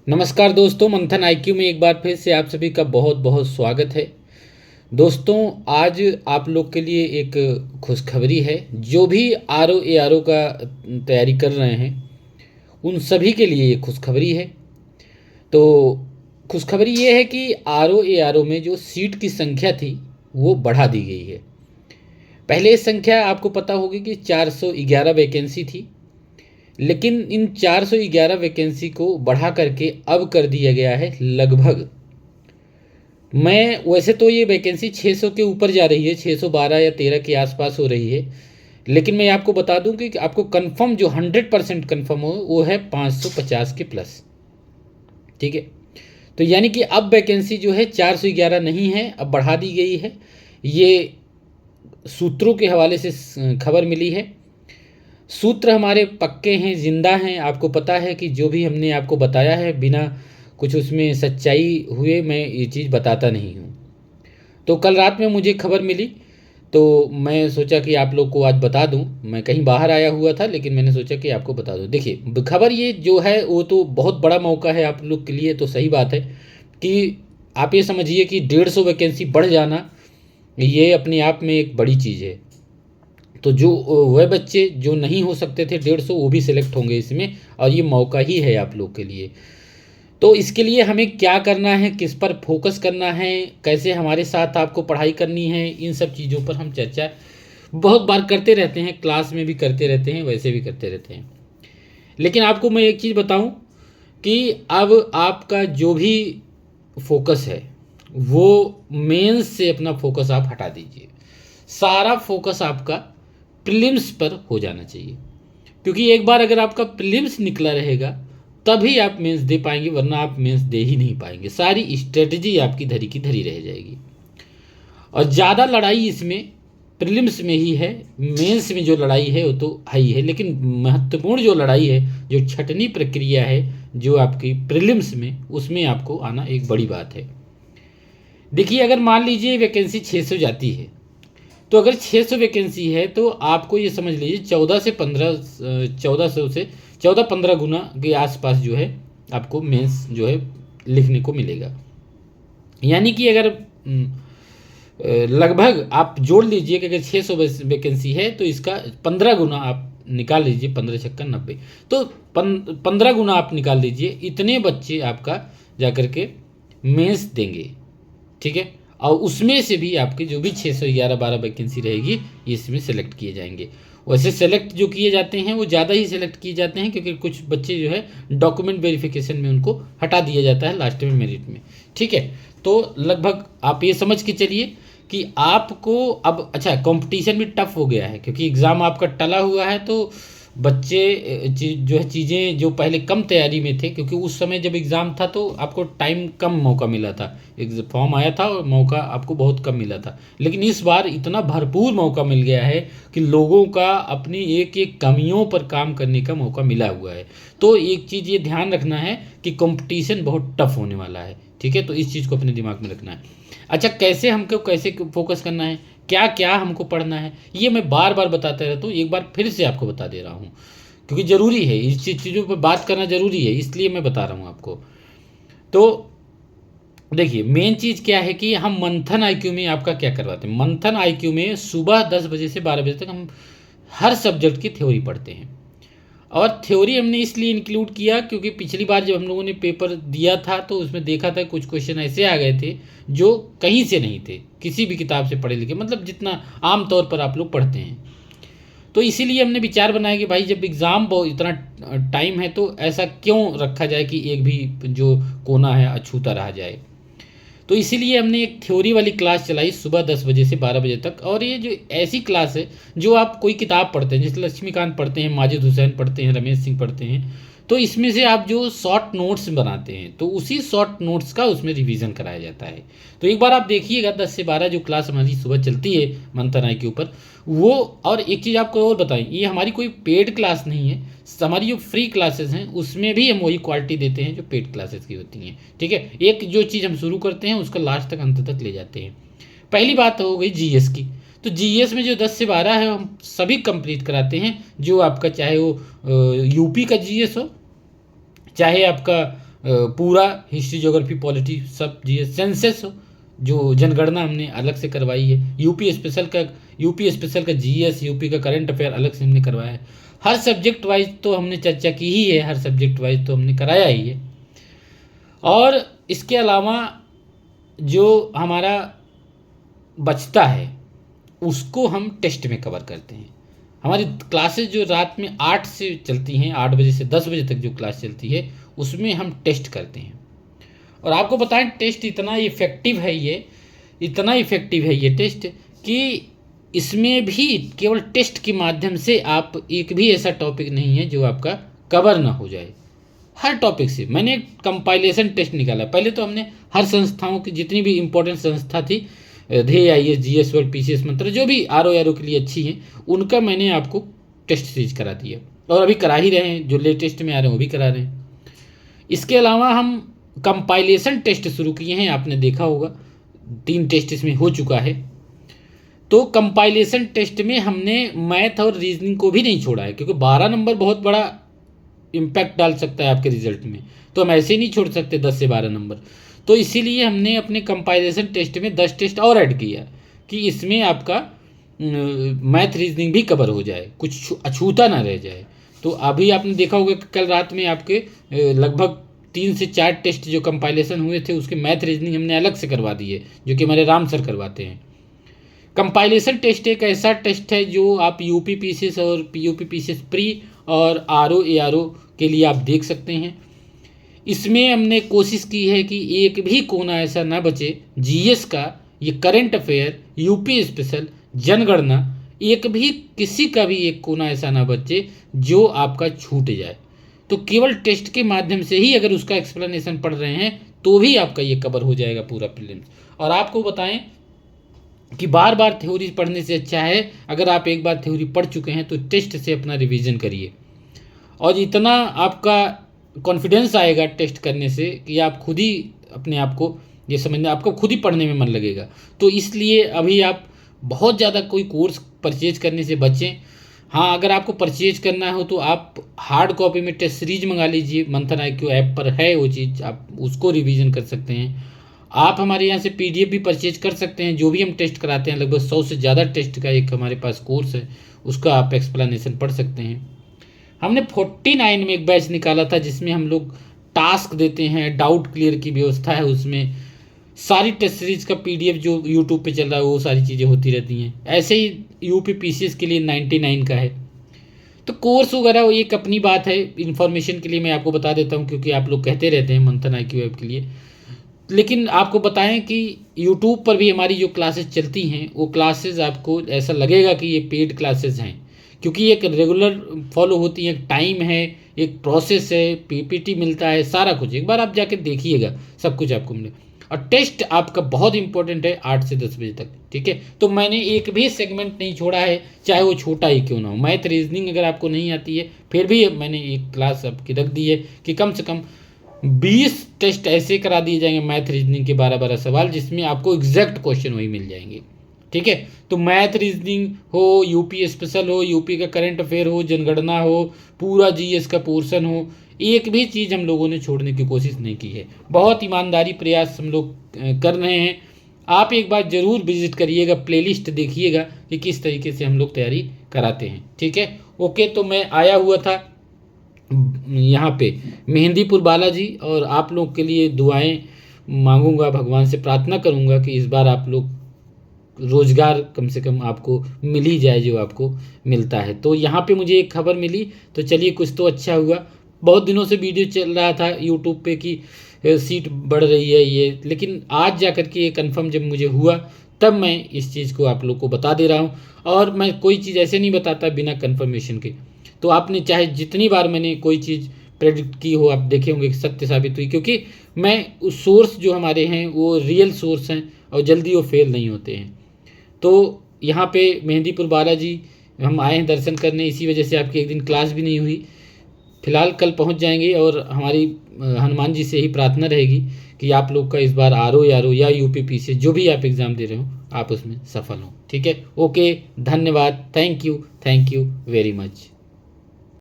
नमस्कार दोस्तों, मंथन आईक्यू में एक बार फिर से आप सभी का बहुत बहुत स्वागत है। दोस्तों, आज आप लोग के लिए एक खुशखबरी है। जो भी आर ओ का तैयारी कर रहे हैं उन सभी के लिए ये खुशखबरी है। तो खुशखबरी ये है कि आर ओ में जो सीट की संख्या थी वो बढ़ा दी गई है। पहले ये संख्या आपको पता होगी कि 411 वैकेंसी थी, लेकिन इन 411 वैकेंसी को बढ़ा करके अब कर दिया गया है लगभग, मैं वैसे तो ये वैकेंसी 600 के ऊपर जा रही है, 612 या 13 के आसपास हो रही है, लेकिन मैं आपको बता दूं कि आपको कंफर्म जो 100% कंफर्म हो वो है 550 के प्लस। ठीक है, तो यानी कि अब वैकेंसी जो है 411 नहीं है, अब बढ़ा दी गई है। ये सूत्रों के हवाले से खबर मिली है। सूत्र हमारे पक्के हैं, ज़िंदा हैं। आपको पता है कि जो भी हमने आपको बताया है बिना कुछ उसमें सच्चाई हुए मैं ये चीज़ बताता नहीं हूँ। तो कल रात में मुझे खबर मिली तो मैं सोचा कि आप लोग को आज बता दूं। मैं कहीं बाहर आया हुआ था, लेकिन मैंने सोचा कि आपको बता दूं। देखिए, खबर ये जो है वो तो बहुत बड़ा मौका है आप लोग के लिए, तो सही बात है कि आप ये समझिए कि 150 वैकेंसी बढ़ जाना ये अपने आप में एक बड़ी चीज़ है। तो जो वह बच्चे जो नहीं हो सकते थे 150, वो भी सिलेक्ट होंगे इसमें, और ये मौका ही है आप लोग के लिए। तो इसके लिए हमें क्या करना है, किस पर फोकस करना है, कैसे हमारे साथ आपको पढ़ाई करनी है, इन सब चीज़ों पर हम चर्चा बहुत बार करते रहते हैं, क्लास में भी करते रहते हैं, वैसे भी करते रहते हैं। लेकिन आपको मैं एक चीज़ बताऊं कि अब आपका जो भी फोकस है वो मेंस से अपना फोकस आप हटा दीजिए। सारा फोकस आपका प्रीलिम्स पर हो जाना चाहिए, क्योंकि एक बार अगर आपका प्रीलिम्स निकला रहेगा तभी आप मेंस दे पाएंगे, वरना आप मेंस दे ही नहीं पाएंगे। सारी स्ट्रेटजी आपकी धरी की धरी रह जाएगी। और ज़्यादा लड़ाई इसमें प्रीलिम्स में ही है, मेंस में जो लड़ाई है वो तो है ही है, लेकिन महत्वपूर्ण जो लड़ाई है, जो छटनी प्रक्रिया है जो आपकी प्रीलिम्स में, उसमें आपको आना एक बड़ी बात है। देखिए, अगर मान लीजिए वैकेंसी 600 जाती है, तो अगर 600 वैकेंसी है तो आपको ये समझ लीजिए 1400 से 14-15 गुना के आसपास जो है आपको मेंस जो है लिखने को मिलेगा। यानी कि अगर लगभग आप जोड़ लीजिए कि अगर 600 वैकेंसी है तो इसका 15 गुना आप निकाल लीजिए, 15 छक्का 90, तो 15 गुना आप निकाल लीजिए, इतने बच्चे आपका जाकर के मेंस देंगे। ठीक है, और उसमें से भी आपके जो भी 611-12 वैकेंसी रहेगी इसमें सेलेक्ट किए जाएंगे। वैसे सेलेक्ट जो किए जाते हैं वो ज़्यादा ही सेलेक्ट किए जाते हैं, क्योंकि कुछ बच्चे जो है डॉक्यूमेंट वेरिफिकेशन में उनको हटा दिया जाता है लास्ट में मेरिट में। ठीक है, तो लगभग आप ये समझ के चलिए कि आपको अब अच्छा कंपटीशन भी टफ हो गया है, क्योंकि एग्ज़ाम आपका टला हुआ है। तो बच्चे जो है चीज़ें जो पहले कम तैयारी में थे, क्योंकि उस समय जब एग्ज़ाम था तो आपको टाइम कम मौका मिला था, फॉर्म आया था और मौका आपको बहुत कम मिला था। लेकिन इस बार इतना भरपूर मौका मिल गया है कि लोगों का अपनी एक एक कमियों पर काम करने का मौका मिला हुआ है। तो एक चीज़ ये ध्यान रखना है कि कंपटीशन बहुत टफ होने वाला है। ठीक है, तो इस चीज़ को अपने दिमाग में रखना है। अच्छा, कैसे हमको कैसे फोकस करना है, क्या क्या हमको पढ़ना है, ये मैं बार बार बताता रहता हूँ, एक बार फिर से आपको बता दे रहा हूँ, क्योंकि ज़रूरी है इस चीज़ों पर बात करना ज़रूरी है, इसलिए मैं बता रहा हूँ आपको। तो देखिए, मेन चीज़ क्या है कि हम मंथन आईक्यू में आपका क्या करवाते हैं। मंथन आईक्यू में सुबह 10 बजे से 12 बजे तक हम हर सब्जेक्ट की थ्योरी पढ़ते हैं। और थ्योरी हमने इसलिए इंक्लूड किया क्योंकि पिछली बार जब हम लोगों ने पेपर दिया था तो उसमें देखा था कुछ क्वेश्चन ऐसे आ गए थे जो कहीं से नहीं थे, किसी भी किताब से पढ़े लिखे, मतलब जितना आम तौर पर आप लोग पढ़ते हैं। तो इसीलिए हमने विचार बनाया कि भाई जब एग्ज़ाम बहुत इतना टाइम है तो ऐसा क्यों रखा जाए कि एक भी जो कोना है अछूता रह जाए। तो इसीलिए हमने एक थ्योरी वाली क्लास चलाई सुबह 10 बजे से 12 बजे तक। और ये जो ऐसी क्लास है जो आप कोई किताब पढ़ते हैं, जैसे लक्ष्मीकांत पढ़ते हैं, माजिद हुसैन पढ़ते हैं, रमेश सिंह पढ़ते हैं, तो इसमें से आप जो शॉर्ट नोट्स बनाते हैं तो उसी शॉर्ट नोट्स का उसमें रिवीजन कराया जाता है। तो एक बार आप देखिएगा 10 से 12 जो क्लास हमारी सुबह चलती है मंथन आई के ऊपर वो। और एक चीज़ आपको और बताएं, ये हमारी कोई पेड क्लास नहीं है, हमारी जो फ्री क्लासेस हैं उसमें भी हम वही क्वालिटी देते हैं जो पेड क्लासेस की होती हैं। ठीक है, एक जो चीज़ हम शुरू करते हैं उसका लास्ट तक अंत तक ले जाते हैं। पहली बात हो गई जीएस की। तो जीएस में जो 10 से 12 है हम सभी कंप्लीट कराते हैं, जो आपका चाहे वो यूपी का जीएस हो, चाहे आपका पूरा हिस्ट्री, ज्योग्राफी, पॉलिटी सब जीएस, सेंसस हो, जो जनगणना हमने अलग से करवाई है, यूपी स्पेशल का जीएस, यूपी का करंट अफेयर अलग से हमने करवाया है। हर सब्जेक्ट वाइज तो हमने चर्चा की ही है, हर सब्जेक्ट वाइज तो हमने कराया ही है। और इसके अलावा जो हमारा बचता है उसको हम टेस्ट में कवर करते हैं। हमारी क्लासेस जो रात में 8 से चलती हैं, 8 बजे से 10 बजे तक जो क्लास चलती है उसमें हम टेस्ट करते हैं। और आपको बताएं टेस्ट इतना इफ़ेक्टिव है ये टेस्ट कि इसमें भी केवल टेस्ट के माध्यम से आप एक भी ऐसा टॉपिक नहीं है जो आपका कवर ना हो जाए। हर टॉपिक से मैंने एक कंपाइलेशन टेस्ट निकाला। पहले तो हमने हर संस्थाओं की जितनी भी इम्पोर्टेंट संस्था थी, ध्येय, आईएएस, जीएस वर्ल्ड, पीसीएस मंत्र, जो भी आरओ के लिए अच्छी हैं, उनका मैंने आपको टेस्ट सीरीज करा दिया और अभी करा ही रहे हैं। जो लेटेस्ट में आ रहे हैं वो भी करा रहे हैं। इसके अलावा हम कंपाइलेशन टेस्ट शुरू किए हैं, आपने देखा होगा 3 टेस्ट इसमें हो चुका है। तो कंपाइलेशन टेस्ट में हमने मैथ और रीजनिंग को भी नहीं छोड़ा है, क्योंकि 12 नंबर बहुत बड़ा इम्पैक्ट डाल सकता है आपके रिजल्ट में, तो हम ऐसे ही नहीं छोड़ सकते 10 से 12 नंबर। तो इसीलिए हमने अपने कंपाइलेशन टेस्ट में 10 टेस्ट और ऐड किया कि इसमें आपका मैथ रीजनिंग भी कवर हो जाए, कुछ अछूता ना रह जाए। तो अभी आपने देखा होगा कि कल रात में आपके लगभग 3 से 4 टेस्ट जो कंपाइलेशन हुए थे उसके मैथ रीजनिंग हमने अलग से करवा दिए, जो कि हमारे राम सर करवाते हैं। कंपाइलेशन टेस्ट एक ऐसा टेस्ट है जो आप यूपी पीसीएस और पीयूपी पीसीएस प्री और आरओ के लिए आप देख सकते हैं। इसमें हमने कोशिश की है कि एक भी कोना ऐसा ना बचे जीएस का, ये करंट अफेयर, यूपी स्पेशल, जनगणना, एक भी किसी का भी एक कोना ऐसा ना बचे जो आपका छूट जाए। तो केवल टेस्ट के माध्यम से ही अगर उसका एक्सप्लेनेशन पढ़ रहे हैं तो भी आपका ये कवर हो जाएगा पूरा प्रीलिम्स। और आपको बताएं कि बार बार थ्योरी पढ़ने से अच्छा है, अगर आप एक बार थ्योरी पढ़ चुके हैं तो टेस्ट से अपना रिवीजन करिए, और इतना आपका कॉन्फिडेंस आएगा टेस्ट करने से कि आप खुद ही अपने आप को ये समझना, आपको खुद ही पढ़ने में मन लगेगा। तो इसलिए अभी आप बहुत ज़्यादा कोई कोर्स परचेज करने से बचें। हाँ, अगर आपको परचेज करना हो तो आप हार्ड कॉपी में टेस्ट सीरीज मंगा लीजिए, मंथन IQ ऐप पर है वो चीज़, आप उसको रिवीजन कर सकते हैं। आप हमारे यहाँ से PDF भी परचेज कर सकते हैं, जो भी हम टेस्ट कराते हैं, लगभग 100 से ज़्यादा टेस्ट का एक हमारे पास कोर्स है, उसका आप एक्सप्लेनेशन पढ़ सकते हैं। हमने 49 में एक बैच निकाला था जिसमें हम लोग टास्क देते हैं, डाउट क्लियर की व्यवस्था है, उसमें सारी टेस्ट सीरीज का PDF जो यूट्यूब पे चल रहा है वो सारी चीज़ें होती रहती हैं। ऐसे ही यूपी पीसीएस के लिए 99 का है। तो कोर्स वगैरह वो एक अपनी बात है, इन्फॉर्मेशन के लिए मैं आपको बता देता हूँ, क्योंकि आप लोग कहते रहते हैं मंथन IQ ऐप के लिए। लेकिन आपको बताएं कि यूट्यूब पर भी हमारी जो क्लासेस चलती हैं वो क्लासेस आपको ऐसा लगेगा कि ये पेड क्लासेस हैं, क्योंकि एक रेगुलर फॉलो होती है, एक टाइम है, एक प्रोसेस है, PPT मिलता है, सारा कुछ। एक बार आप जाकर देखिएगा, सब कुछ आपको मिलेगा। और टेस्ट आपका बहुत इंपॉर्टेंट है 8 से 10 बजे तक, ठीक है। तो मैंने एक भी सेगमेंट नहीं छोड़ा है, चाहे वो छोटा ही क्यों ना हो। मैथ रीजनिंग अगर आपको नहीं आती है फिर भी मैंने एक क्लास आपकी रख दी है कि कम से कम 20 टेस्ट ऐसे करा दिए जाएंगे मैथ रीजनिंग के 12-12 सवाल, जिसमें आपको एग्जैक्ट क्वेश्चन वही मिल जाएंगे, ठीक है। तो मैथ रीजनिंग हो, यूपी स्पेशल हो, यूपी का करंट अफेयर हो, जनगणना हो, पूरा जीएस का पोर्शन हो, एक भी चीज़ हम लोगों ने छोड़ने की कोशिश नहीं की है। बहुत ईमानदारी प्रयास हम लोग कर रहे हैं। आप एक बार ज़रूर विजिट करिएगा, प्लेलिस्ट देखिएगा कि किस तरीके से हम लोग तैयारी कराते हैं, ठीक है। ओके, तो मैं आया हुआ था यहाँ पे मेहंदीपुर बालाजी, और आप लोग के लिए दुआएं मांगूंगा, भगवान से प्रार्थना करूंगा कि इस बार आप लोग रोज़गार कम से कम आपको मिल ही जाए जो आपको मिलता है। तो यहाँ पे मुझे एक खबर मिली, तो चलिए कुछ तो अच्छा हुआ। बहुत दिनों से वीडियो चल रहा था यूट्यूब पे कि सीट बढ़ रही है ये, लेकिन आज जा कर के ये कन्फर्म जब मुझे हुआ तब मैं इस चीज़ को आप लोग को बता दे रहा हूँ। और मैं कोई चीज़ ऐसे नहीं बताता बिना कन्फर्मेशन के। तो आपने चाहे जितनी बार मैंने कोई चीज़ प्रेडिक्ट की हो, आप देखे होंगे कि सत्य साबित हुई, क्योंकि मैं उस सोर्स जो हमारे हैं वो रियल सोर्स हैं और जल्दी वो फेल नहीं होते हैं। तो यहाँ पे मेहंदीपुर बालाजी हम आए हैं दर्शन करने, इसी वजह से आपकी एक दिन क्लास भी नहीं हुई। फिलहाल कल पहुँच जाएंगे, और हमारी हनुमान जी से ही प्रार्थना रहेगी कि आप लोग का इस बार आरओ या यूपीपी से जो भी आप एग्ज़ाम दे रहे हो आप उसमें सफल हो, ठीक है। ओके, धन्यवाद, थैंक यू वेरी मच।